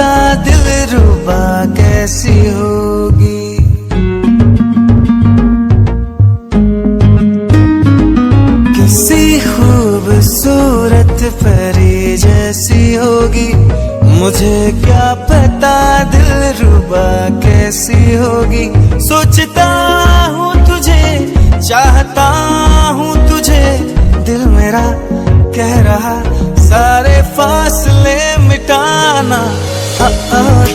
पता दिलरुबा कैसी होगी। किसी खूबसूरत परी जैसी होगी। मुझे क्या पता दिलरुबा कैसी होगी। सोचता हूँ तुझे, चाहता हूँ तुझे, दिल मेरा कह रहा सारे फासले मिटाना।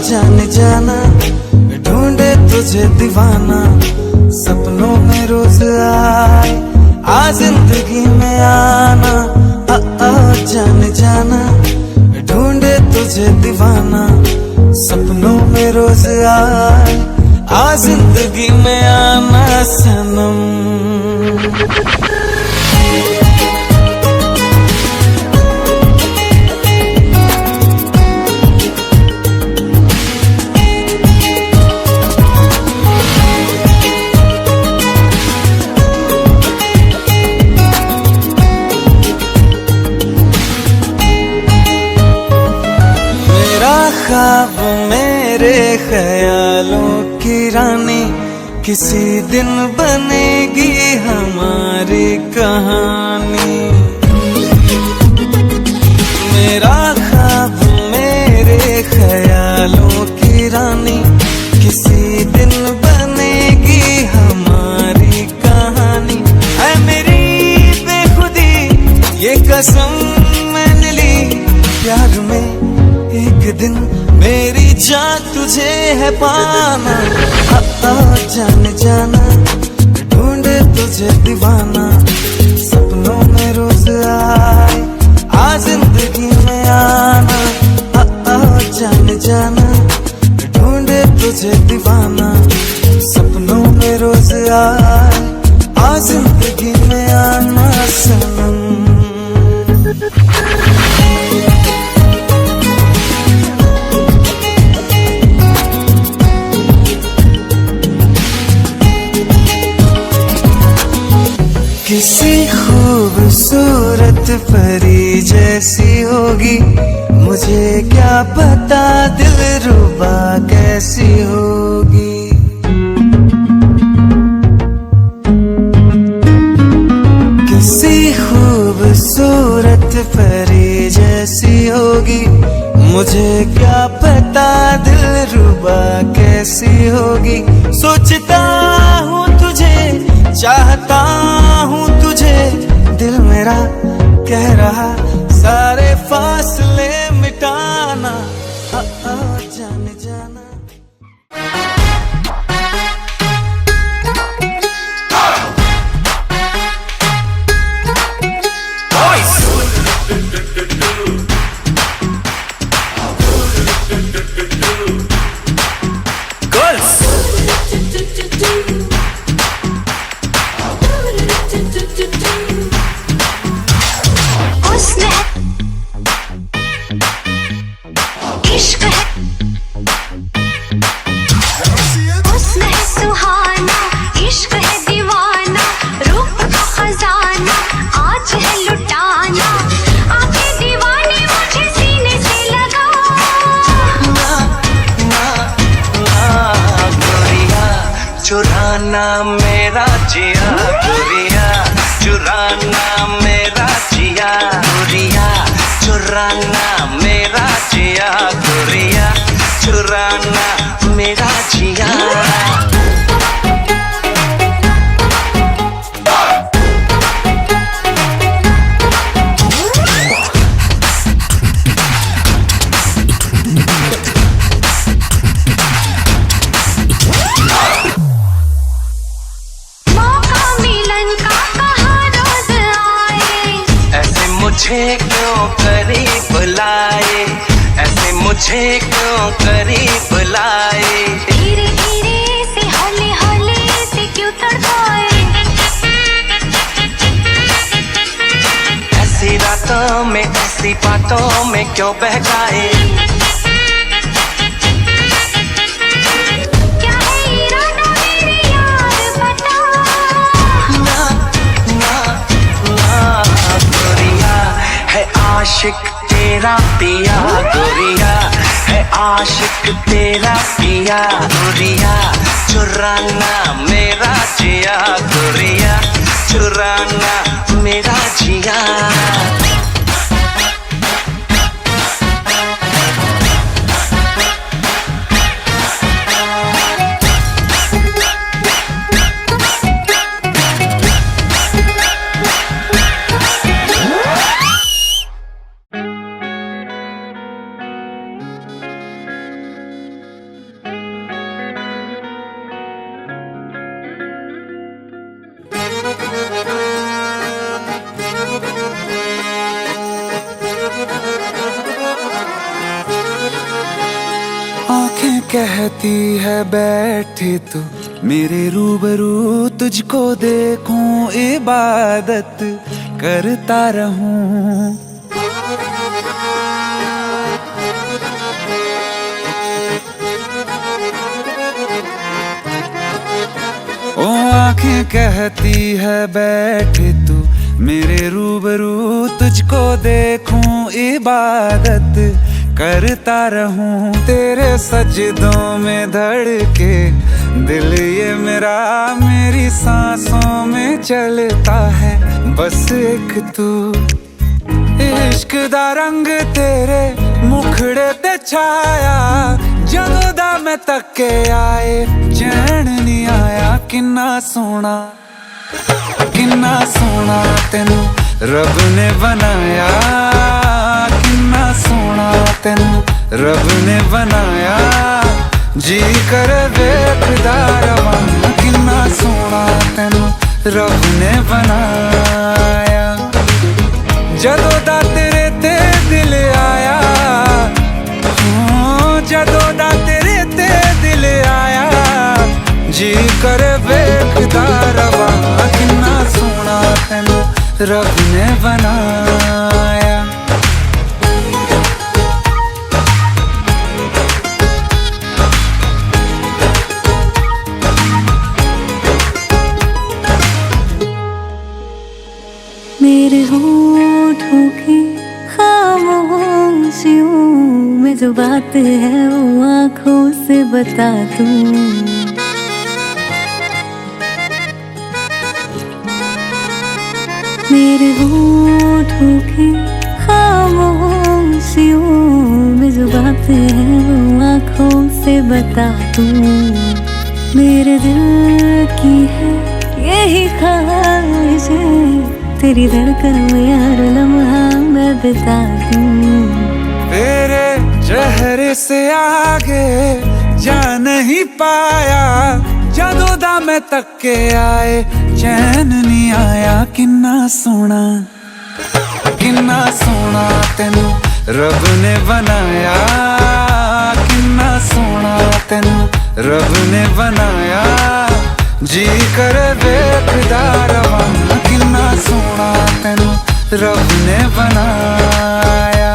जाने जाना ढूंढे तुझे दीवाना, सपनों में रोज आए आ जिंदगी में आना। जाने जाना ढूंढे तुझे दीवाना, सपनों में रोज आए आ जिंदगी में आना सनम। ख्वाब मेरे ख्यालों की रानी, किसी दिन बनेगी हमारी कहानी। मेरा ख्वाब मेरे ख्यालों की रानी, किसी दिन बनेगी हमारी कहानी। ऐ मेरी बेखुदी ये कसम मैंने ली, प्यार में एक दिन मेरी जान तुझे है पाना। जाने जाना ढूंढे तुझे दीवाना, सपनों में रोज आए आ जिंदगी में आना। जाने जाना ढूंढे तुझे दीवाना, सपनों में रोज आए आ जिंदगी में आना सनम। किसी खूबसूरत परी जैसी होगी। मुझे क्या पता दिलरुबा कैसी होगी। किसी खूबसूरत परी जैसी होगी। मुझे क्या पता दिलरुबा कैसी होगी। सोचता हूँ तुझे, चाहता हूँ तुझे, दिल मेरा कह रहा सारे फासले मिटाना। जाने जाना चुराना मेरा जिया गोरिया, चुराना मेरा जिया गोरिया, चुराना मेरा जिया गोरिया, चुराना मेरा जिया। मुझे क्यों करीब लाए, ऐसे मुझे क्यों करीब लाए। धीरे धीरे से हौले हौले से क्यों तड़पाए। ऐसी रातों में ऐसी बातों में क्यों बहकाए। क्या है इरादा मेरे यार बता। ना ना ना गोरिया है आशिक तेरा पिया गोरिया, है आशिक तेरा पिया गोरिया चुराना मेरा जिया गोरिया चुराना मेरा जिया आंखें कहती है बैठे तू मेरे रूबरू तुझको देखूं इबादत करता रहूं ओ आंखें कहती है बैठे तू मेरे रूबरू तुझको देखूं इबादत करता रहूं तेरे सजदों में धड़के दिल ये मेरा मेरी सांसों में चलता है बस एक तू इश्क दा रंग तेरे मुखड़े ते छाया जदों दा मैं तके आए चैन नहीं आया किन्ना सोना तेनू रब ने बनाया किन्ना सोना तेनू रब ने बनाया जी कर वेखदा रवां किन्ना सोना तेनू रब ने बनाया जदों दा तेरे ते दिल आया जदों दा तेरे ते दिल आया जी कर वेखदा रवां किन्ना सोना तेनू रब ने बनाया मेरे होठों की खामोशियों में जो बात है वो आँखों से बता दूं मेरे होठों की खामोशियों में जो बात है वो आँखों से बता दूं मेरे दिल की है यही ख्वाहिश तेरी धड़कन में हर लम्हा मैं बिता दूं तेरे चेहरे से आगे जा नहीं पाया जदों दा मैं तके आए चैन नहीं आया किन्ना सोना तेनू रब ने बनाया किन्ना सोना तेनू रब ने बनाया जी कर वेखदा रवां किन्ना सोना तेनू रब ने बनाया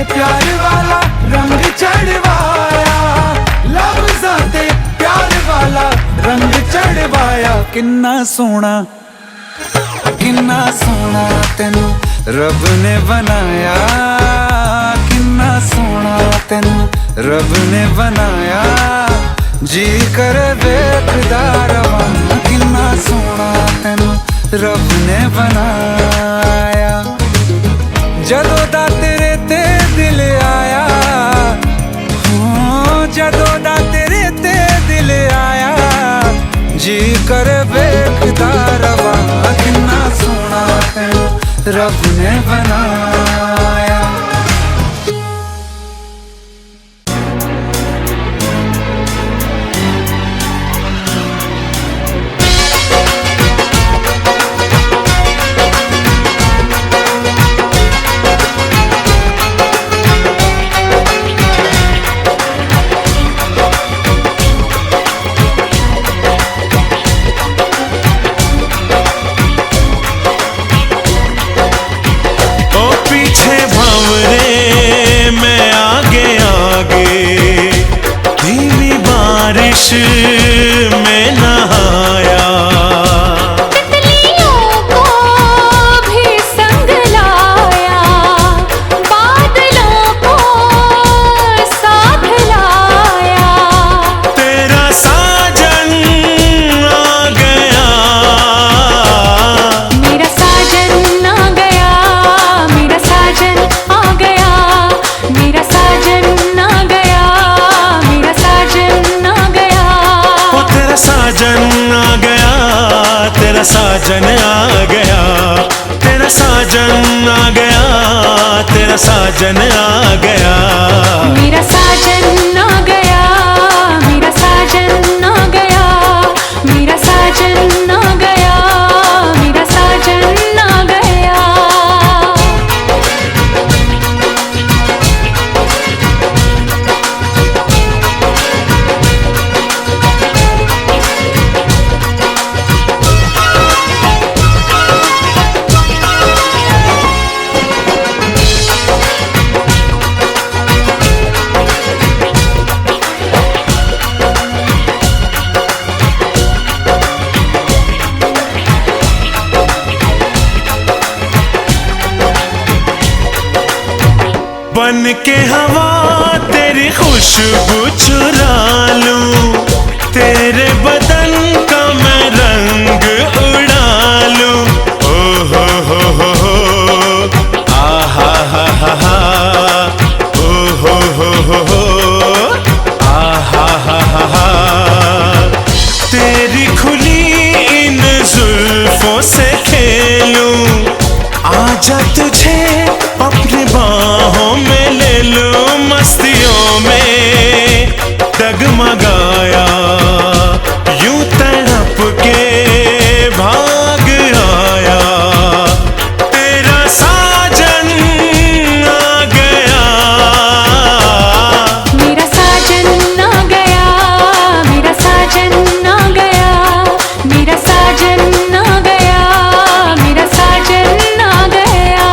प्यार वाला रंग चढ़वाया लफ्ज़ां प्यार वाला रंग चढ़वाया किन्ना सोना तेनू रब ने बनाया किन्ना सोना तेनू रब ने बनाया जी कर वेखदा रवां किन्ना सोना तेनू रब ने बनाया जदों दा तेरे ते दिल आया जदों दा तेरे ते दिल आया जी कर वेखदा रवां किन्ना सोना तेनू रब ने बनाया साजन आ गया, तेरा साजन आ गया, तेरा साजन आ गया, तेरा साजन आ गया। मेरा साजन आ गया, मेरा साजन आ गया, मेरा साजन आ गया, मेरा साजन आ गया। बन के हवा तेरी खुशबू चुरा लूं, तेरे बदन का मैं रंग उड़ा लूं। ओ हो आ हा ओ हो आ हा तेरी खुली इन जुल्फों से खेलूं, आजा तुझे अपनी बाहों में ले लूं, मस्तियों में डगमगाया, यूं तड़प के भाग आया, तेरा साजन आ गया। मेरा साजन आ गया, मेरा साजन आ गया, मेरा साजन आ गया, मेरा साजन आ गया।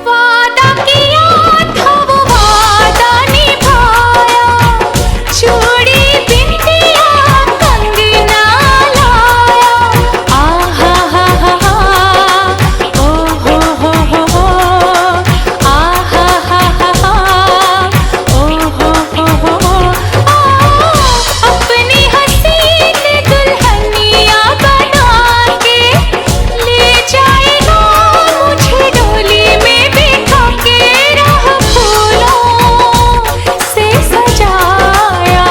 वादा किया था वो वादा निभाया, चूड़ी बिंदिया कंगना लाया। आहा हा ओ हो आहा हा ओ हो अपनी हसीन दुल्हनिया बना के ले जाएगा मुझे डोली में बिठा के, राह फूलों से सजाया,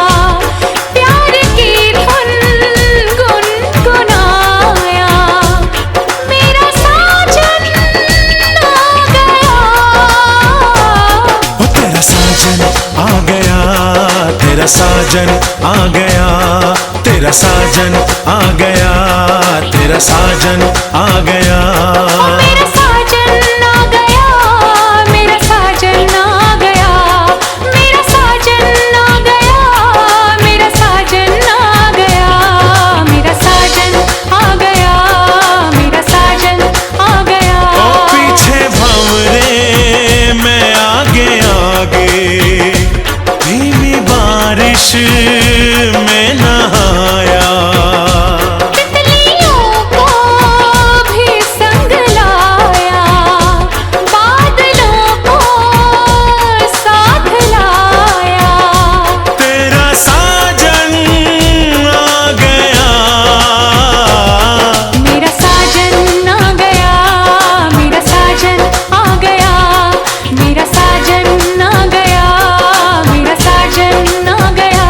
प्यार की धुन गुनगुनाया, मेरा साजन आ गया। ओ तेरा साजन आ गया, तेरा साजन आ गया, तेरा साजन आ गया, तेरा साजन आ गया। मेरा साजन आ गया, मेरा साजन आ गया, मेरा साजन आ गया, मेरा साजन आ गया, मेरा साजन आ गया, मेरा साजन आ गया। ओ पीछे भंवरे मैं आगे आगे, धीमी बारिश में नहाया, तितलियों को भी संग लाया, बादलों को साथ लाया। तेरा साजन आ गया। मेरा साजन आ गया, मेरा साजन आ गया, मेरा साजन आ गया, मेरा साजन आ गया।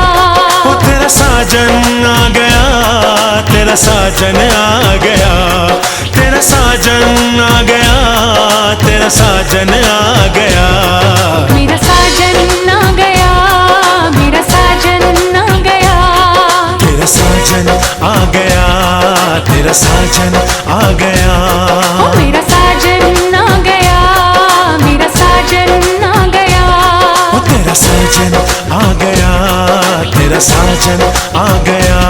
ओ तेरा साजन आ गया, तेरा साजन आ गया, तेरा साजन आ गया, तेरा साजन आ गया। मेरा साजन आ गया, मेरा साजन आ गया, तेरा साजन आ गया, तेरा साजन आ गया। ओ मेरा साजन आ गया, मेरा साजन आ गया। ओ तेरा साजन आ गया, तेरा साजन आ गया।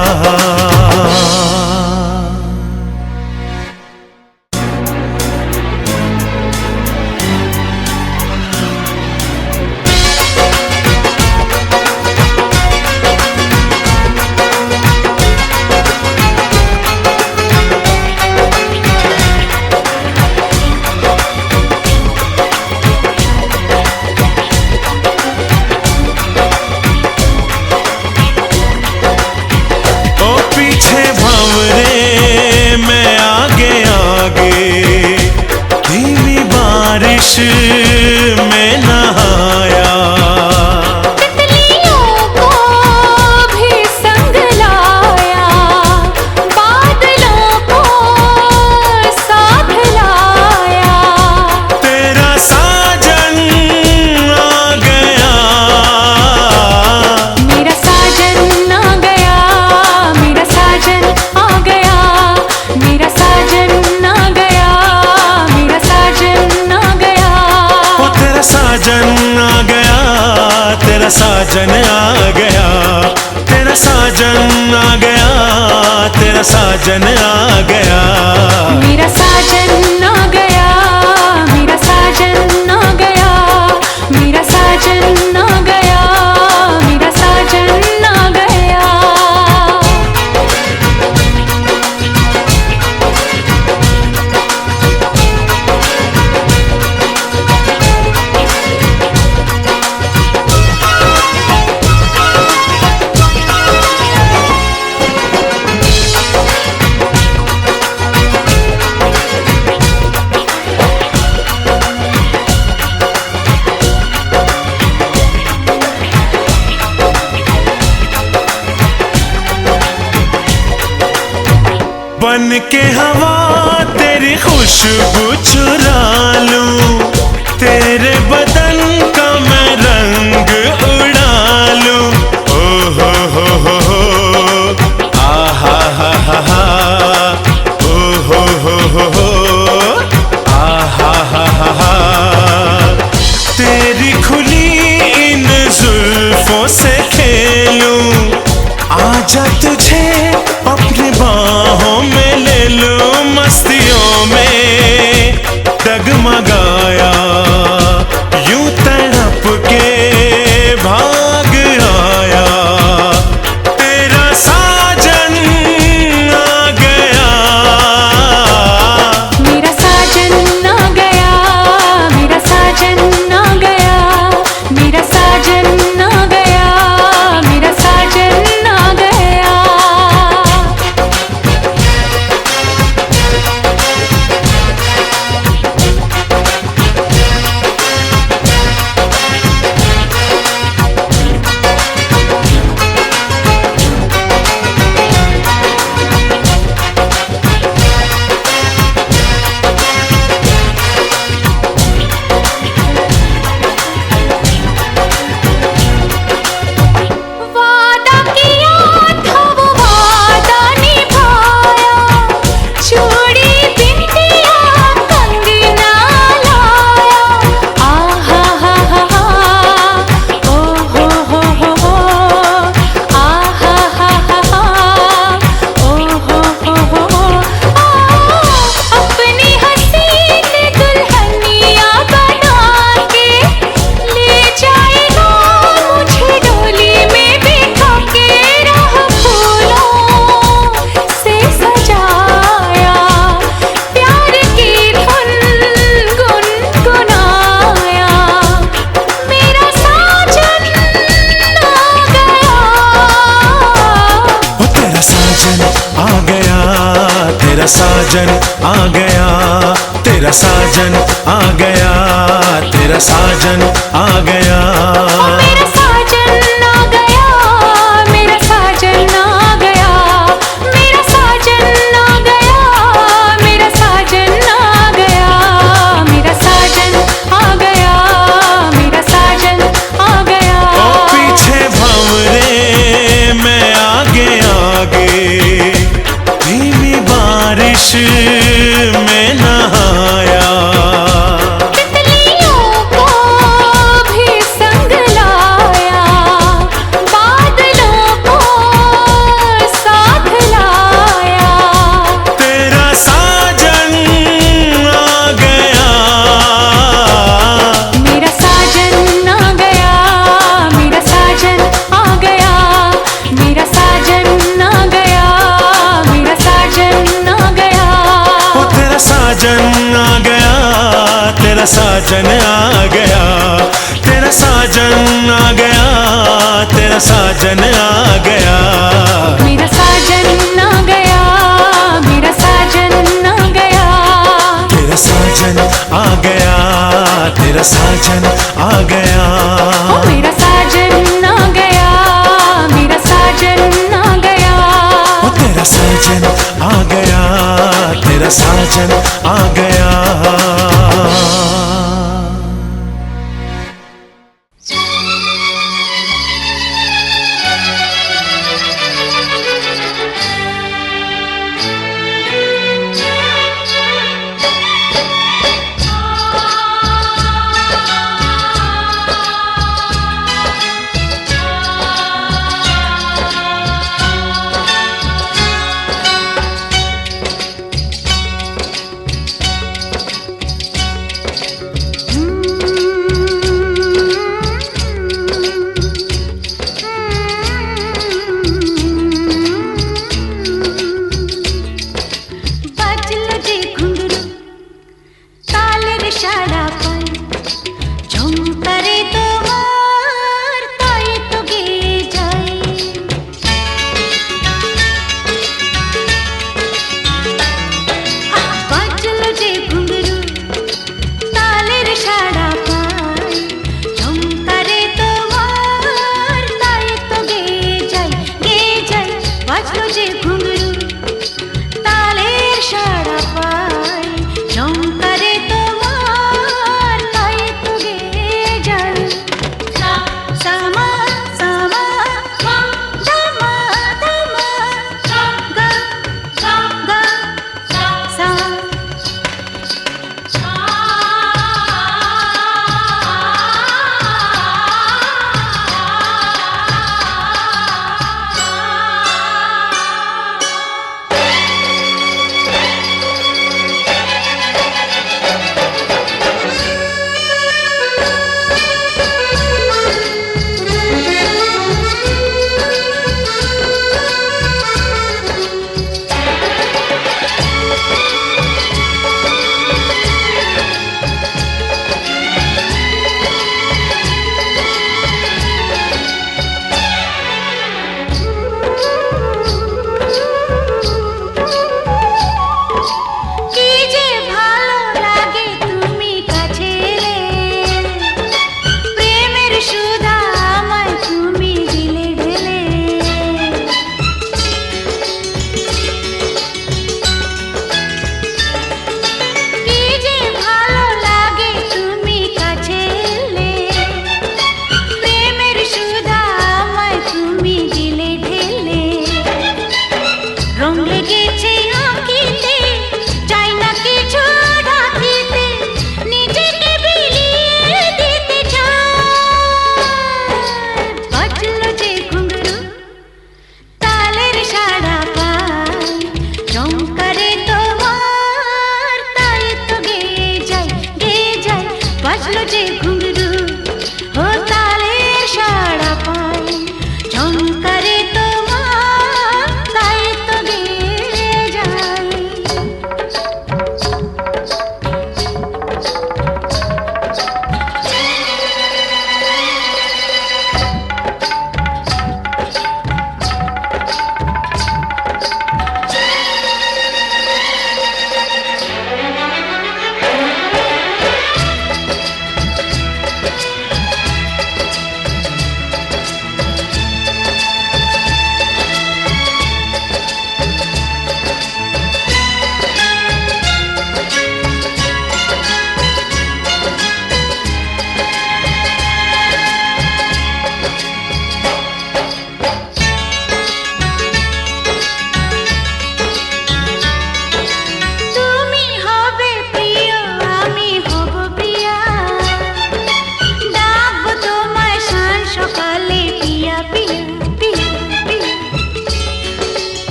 साजन आ गया, तेरा साजन आ गया, तेरा साजन आ गया। मेरा साजन आ गया, मेरा साजन आ गया, मेरा साजन आ गया, मेरा साजन आ गया। बन के हवा तेरी खुशबू चुरा लूं, तेरे बदन का मैं रंग उड़ा लूं। ओ हो आ हा ओ हो आ हा तेरी खुली इन जुल्फों से खेलूं, आजा तुझे अपनी बाहों में ले लूं, मस्तियों में डगमगाया, यूं तड़प के भाग आया, तेरा साजन आ गया। मेरा साजन आ गया, मेरा साजन आ गया, मेरा साजन आ गया, मेरा साजन आ गया। वादा किया था वो वादा निभाया, चूड़ी बिंदिया कंगना लाया। आहा हा ओ हो आहा हा ओ हो अपनी हसीन दुल्हनिया बना के ले जाएगा मुझे डोली में बिठा के, राह फूलों से सजाया, प्यार की धुन गुनगुनाया, मेरा साजन आ गया। ओ तेरा साजन आ गया, तेरा साजन आ गया, तेरा साजन आ गया, तेरा साजन आ गया। मेरा साजन आ गया, मेरा साजन आ गया, मेरा साजन आ गया, मेरा साजन आ गया, मेरा साजन आ गया, मेरा साजन आ गया। ओ पीछे भंवरे मैं आगे आगे, धीमी बारिश में नहाया, तितलियों को भी संग लाया, बादलों को साथ लाया। तेरा साजन आ गया। मेरा साजन आ गया, मेरा साजन आ गया, मेरा साजन आ गया, मेरा साजन आ गया। ओ तेरा साजन आ गया, तेरा साजन आ गया, तेरा साजन आ गया, तेरा साजन आ गया। मेरा साजन आ गया, मेरा साजन आ गया, तेरा साजन आ गया, तेरा साजन आ गया। ओ मेरा साजन आ गया, मेरा साजन आ गया। ओ तेरा साजन आ गया, तेरा साजन आ गया।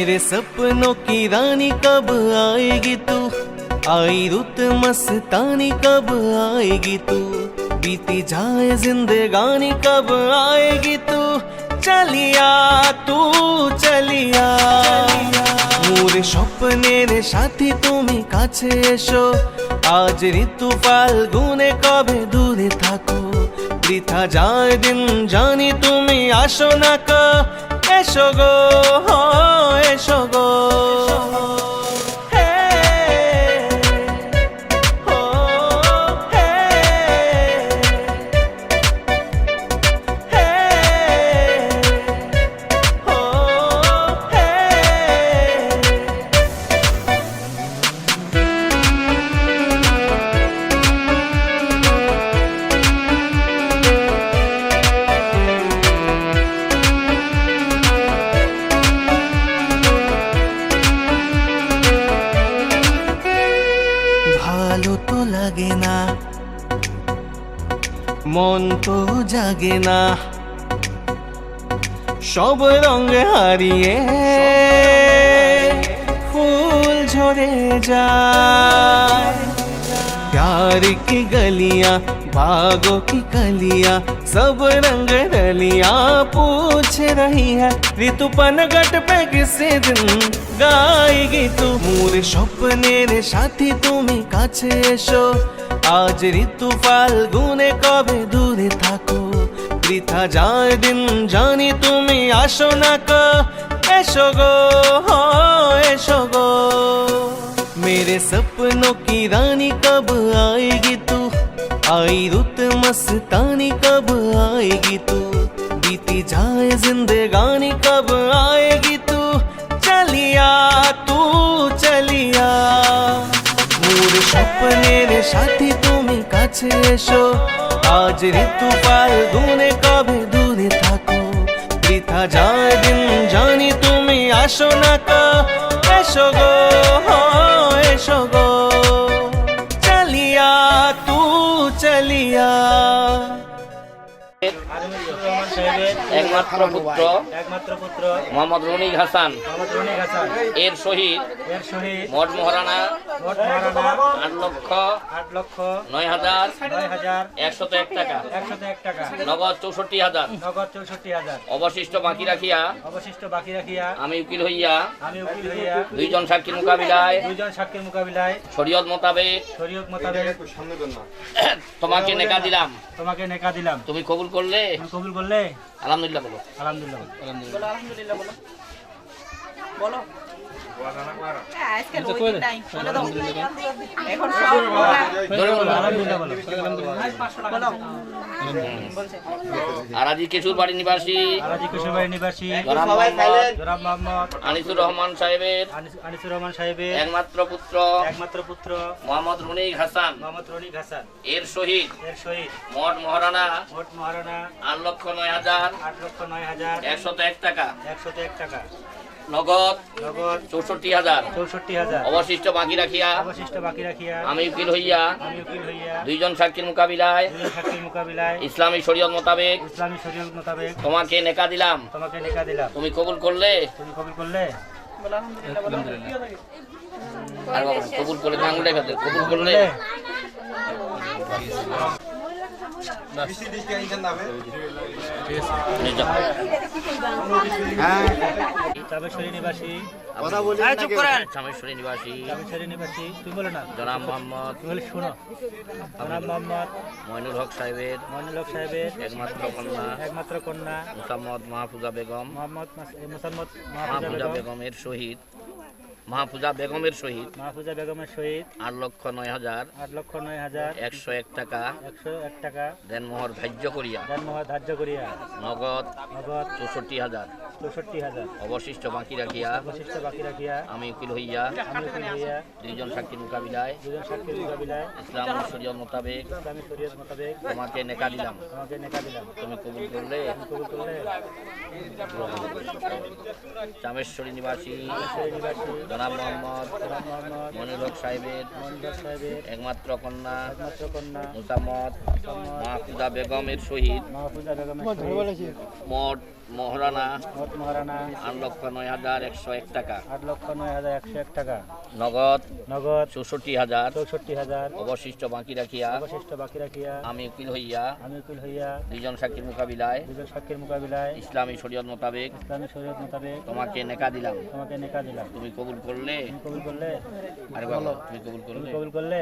मेरे सपनों की रानी कब आएगी तू, आई रुत मस्तानी कब आएगी तू, बीती जाए जिंदगानी कब आएगी तू, चलिया तू चलिया। मोरे স্বপ্নের সাথী তুমি কাছে এসো, আজ ঋতু ফাল্গুনে কবে দূরে থাকো, বৃথা যায় দিন জানি তুমি আসো না কো, এসো গো এসো গো। ভালো তো লাগে না, মন তো জাগে না, সব রঙ হারিয়ে ফুল ঝরে যায়। प्यार की गलियां बागों की कलियां सब रंग रलियां पूछ रही है, ऋतु पनघट पे किसी दिन गाएगी तू। मोरे স্বপ্নের সাথী তুমি কাছে এসো, আজ ঋতু ফাল্গুনে কবে দূরে থাকো, বৃথা যায় দিন জানি তুমি আসো না কো, এসো গো এসো গো। मेरे सपनों की रानी कब आएगी तू, आई रुत मस्तानी कब आएगी तू, बीती जाए जिंदगानी कब आएगी तू, चलिया तू चलिया। मोरे স্বপ্নের সাথী তুমি কাছে এসো, আজ ঋতু ফাল্গুনে কবে দূরে থাকো, বৃথা যায় দিন জানি তুমি আসো না কো, এসো গো এসো গো। চলিয়া তু চলিয়া। একমাত্র পুত্র মোহাম্মদ রনিক হাসান এর শহীদ মঠ মহারানা 8,09,101 টাকা নগদ 64,000 অবশিষ্ট বাকি রাখিয়া আমি উকিল হইয়া দুইজন সাক্ষীর মোকাবিলায় শরীয়ত মোতাবেক তোমাকে নেকা দিলাম তুমি কবুল করলে আলহামদুলিল্লাহ বলো। আলহামদুলিল্লাহ বলো। আরাজি কেশুর বাড়ি নিবাসী আনিসুর রহমান সাহেবের একমাত্র পুত্র মোহাম্মদ রনিক হাসান এর শহীদ মঠ মহারানা 8,09,101 টাকা নগদ 64,000 অবশিষ্ট বাকি রাখিয়া আমি উকিল হইয়া দুইজন সাক্ষীর মোকাবিলায় ইসলামী শরীয়ত মোতাবেক তোমাকে নেকা দিলাম তুমি কবুল করলে আর বাবা কবুল করলে আঙুলে কাঁদে কবুল করলে চামেশ্বরী নিবাসী জনাব মোহাম্মদ মইনুল হক সাহেবের একমাত্র কন্যা মুসাম্মদ মাহফুজা বেগমের শহীদ মাহফুজা বেগমের সহিত 8,09,101 টাকা দেনমোহর ধার্য করিয়া নগদ 64,000 অবশিষ্ট বাকি রাখিয়া আমি উকিল হইয়া দুইজন সাক্ষীর মোকাবিলায় ইসলাম শরীয়ত মোতাবেক তোমাকে নেকা দিলাম তুমি কবুল করলে চামেশ্বরী নিবাসী জনাব মোহাম্মদ মনির হক সাহেবের একমাত্র কন্যা মুসাম্মদ মাহফুজা বেগমের সহিত মোট মহারানা মোট মহারানা 8,09,101 টাকা, 8,09,101 টাকা, নগদ নগদ 64,000, 64,000, অবশিষ্ট বাকি রাখিয়া অবশিষ্ট বাকি রাখিয়া আমি উকিল হইয়া আমি উকিল হইয়া দুইজন সাক্ষীর মোকাবিলায় দুজন সাক্ষীর মোকাবিলায় ইসলামী শরীয়ত মোতাবেক ইসলামী শরীয়ত মোতাবেক তোমাকে নেকা দিলাম। তোমাকে নেকা দিলাম। তুমি কবুল করলে? তুমি কবুল করলে? আরে বাবা, তুমি কবুল করলে? তুমি কবুল করলে?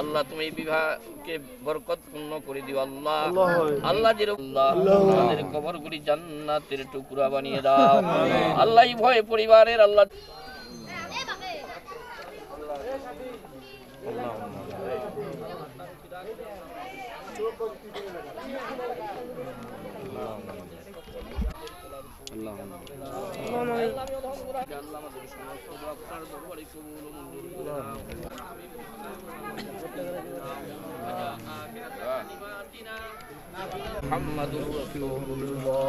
আল্লাহ তুমি বিবাহকে বরকতপূর্ণ করে দিও আল্লাহ। আল্লাহ আমাদের কবরগুলি জান্নাতের টুকরা বানিয়ে দাও আল্লাহ। এই ভয়ে পরিবারের আল্লাহ মুহাম্মাদুর রাসূলুল্লাহ।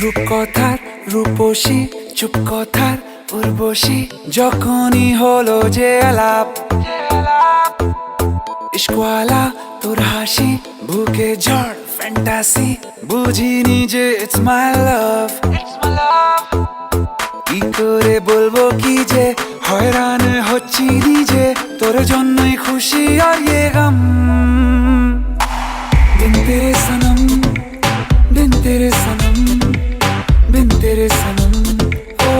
রূপকথার রূপসী চুপ কথার উর্বশী যখনই হলো যে আলাপ ইশকওয়ালা তোর হাসি বুকে ঝড় ফ্যান্টাসি বুঝিনি যে ইটস মাই লাভ কি করে বলবো কি যে হয়রান হচ্ছি নিজে তোর জন্যই খুশি আর ইয়ে গম বিন তেরে সনম बिन तेरे सनम बिन तेरे सनम ओ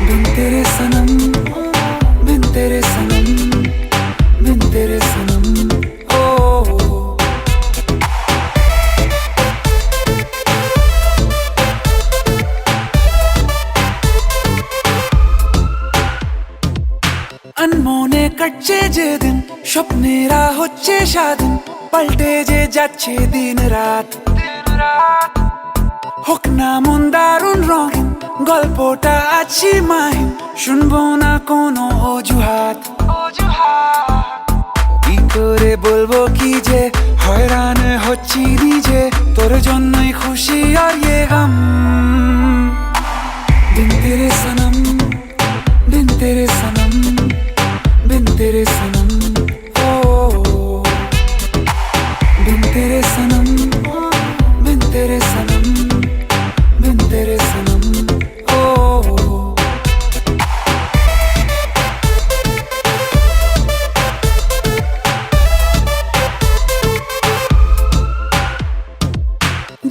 बिन तेरे सनम बिन तेरे सनम बिन तेरे सनम ओ अनमोने कच्चे जे दिन स्वप्नेरा होच्छे सादिन পাল্টে যে যাচ্ছে দিন রাত হোক না মন দারুণ রঙিন গল্পটা আছি মাহিন শুনবো না কোনো অজুহাত কি করে বলবো কি যে হয়রান হচ্ছি নিজে তোর জন্যই খুশি আর ইয়ে গম বিন তেরে সনম বিন তেরে সনম বিন তেরে সনম बिन तेरे सनम बिन तेरे सनम बिन तेरे सनम ओ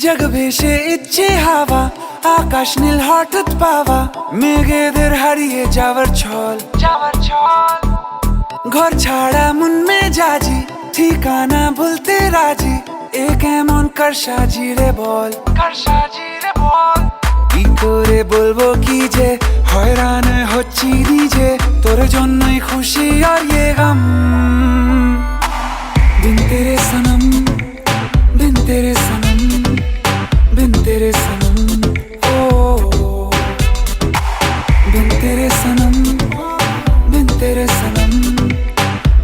जग भेषे इच्छे हावा आकाश নীল হঠাৎ পাওয়া মেঘেদের হারিয়ে যাওয়ার ছল ঘর ছাড়া মন মেজাজি ঠিকানা বলতে রাজি এ কেমন কারসাজি রে বল কি করে বলবো কি যে হয়রান হচ্ছি নিজে তোর জন্যই খুশি আর ইয়ে গম বিন তেরে সনম बिन तेरे सनम बिन तेरे सनम ओ बिन तेरे सनम बिन तेरे सनम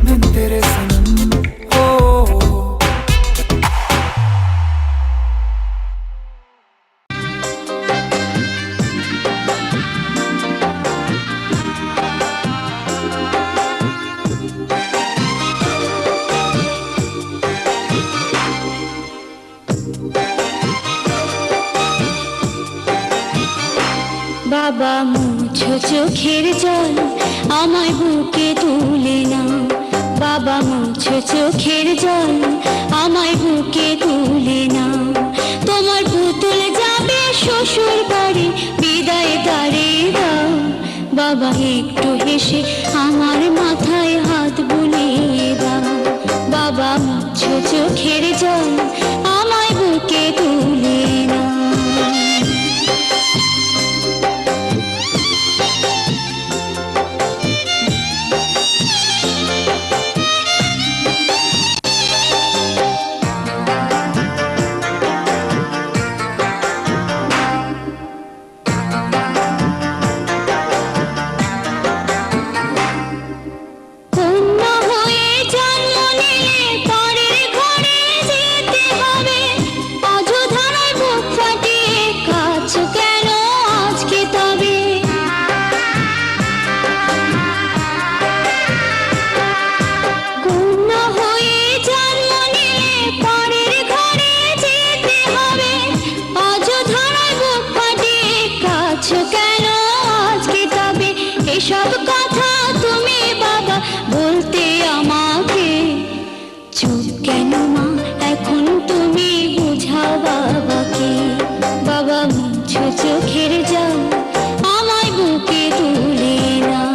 बिन तेरे सनम ओ বাবা মুছো চোখের জল আমায় বুকে তুলে নাও, বাবা মুছো চোখের জল আমায় বুকে তুলে নাও। তোমার পুতুল যাবে শ্বশুর বাড়ি, বিদায় দাঁড়িয়ে দাও, বাবা একটু হেসে আমার মাথায় হাত বুলিয়ে দাও। বাবা মুছো চোখের জল আমায় বুকে তুলে নাও। এসব কথা তুমি বাবা বলতে আমাকে, চুপ কেন মা এখন তুমি বুঝাও বাবাকে। বাবা মুছো চোখের জল আমায় বুকে তুলে নাও।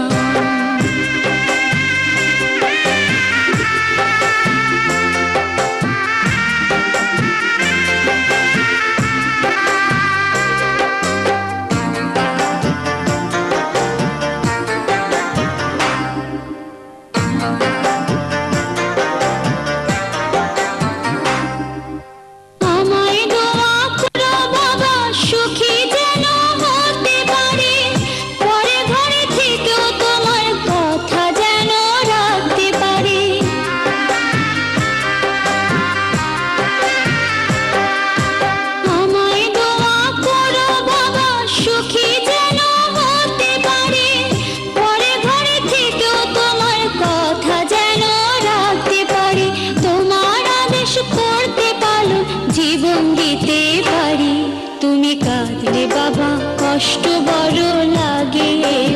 বাবা কষ্ট বড় লাগে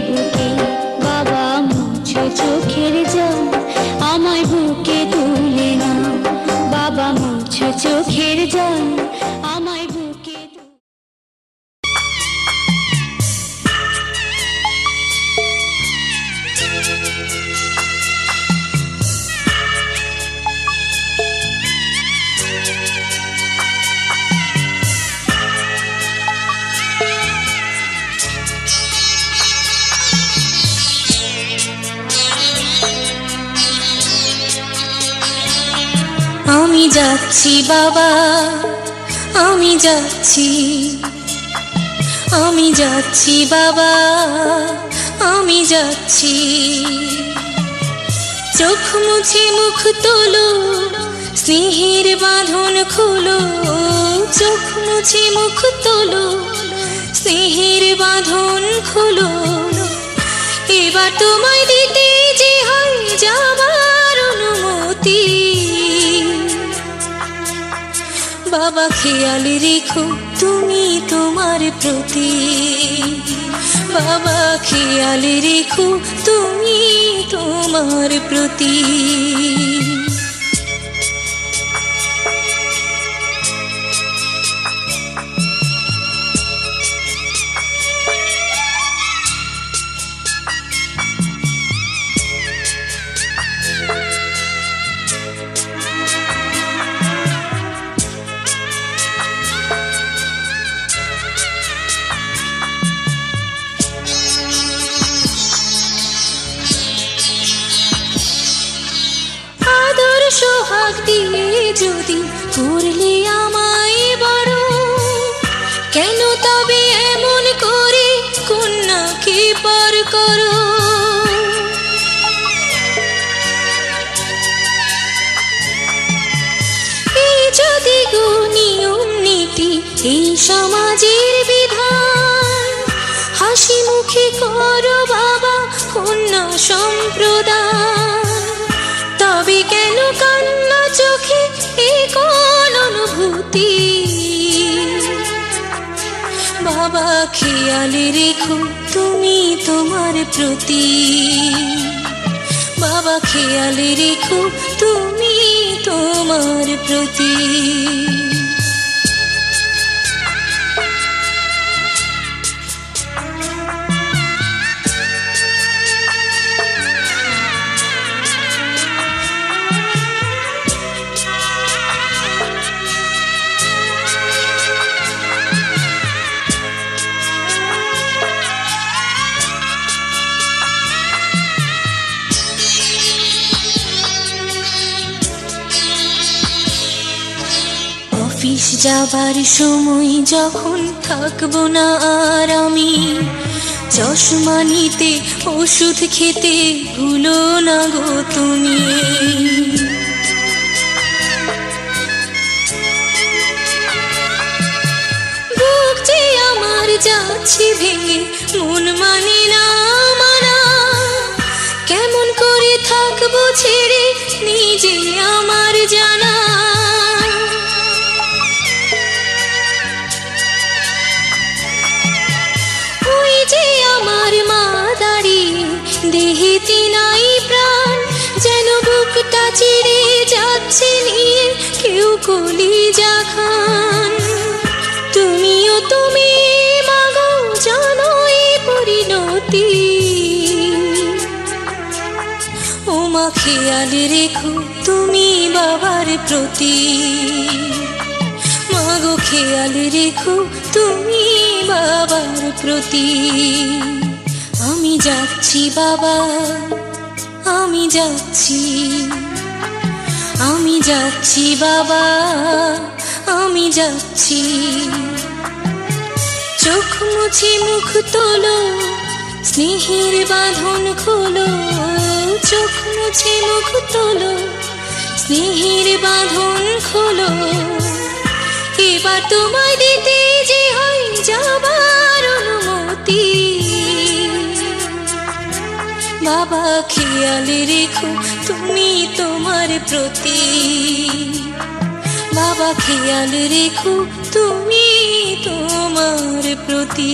বুকে, বাবা মুছো চোখের জল আমায় বুকে তুলে নাও, বাবা মুছো চোখের জল আমায় বুকে। আমি যাচ্ছি বাবা, আমি যাচ্ছি, আমি যাচ্ছি বাবা, আমি যাচ্ছি। চোখ মুছে মুখ তোলো, স্নেহের বাঁধন খোলো, চোখ মুছে মুখ তোলো, স্নেহের বাঁধন খোলো। এবার তোমায় দিতে যে হয় যাবার অনুমতি, বাবা খেয়াল রেখো তুমি তোমার প্রতি, বাবা খেয়াল রেখো তুমি তোমার প্রতি। সোহাগ দিয়ে যদি করলে আমায় বড়, কেন তবে এমন করে কন্যাকে পর করো। এই যদি গো নিয়ম নীতি এই সমাজের বিধান, হাসি মুখে করো বাবা কন্যা সম্প্রদান, তবে কেন কান্না চোখে এই কোন অনুভূতি। বাবা খেয়াল রেখো তুমি তোমার প্রতি, বাবা খেয়াল রেখো তুমি তোমার প্রতি। অফিস যাবার সময় যখন থাকবো না আর আমি, চশমা নিতে ওষুধ খেতে ভুলো না গো তুমি। বুক যে আমার যাচ্ছে ভেঙে, মন মানে না মানা, কেমন করে থাকবো ছেড়ে নিজে আমার জানা। আমার মা দাঁড়িয়ে দেহেতে নাই প্রাণ, যেন বুকটা চিরে যাচ্ছে নিয়ে কেউ কলিজা খান। তুমিও তুমি মাগো জানো এই পরিণতি, ও মা খেয়াল রেখো তুমি বাবার প্রতি, মাগো খেয়াল রেখো তুমি বাবার প্রতি। আমি যাচ্ছি বাবা, আমি যাচ্ছি, আমি যাচ্ছি বাবা, আমি যাচ্ছি। চোখ মুছে মুখ তোলো, স্নেহের বাঁধন খোলো, চোখ মুছে মুখ তোলো, স্নেহের বাঁধন খোলো। এবার তোমায় দিতে যে হয় যাবার অনুমতি, বাবা খেয়াল রেখো তুমি তোমার প্রতি, বাবা খেয়াল রেখো তুমি তোমার প্রতি।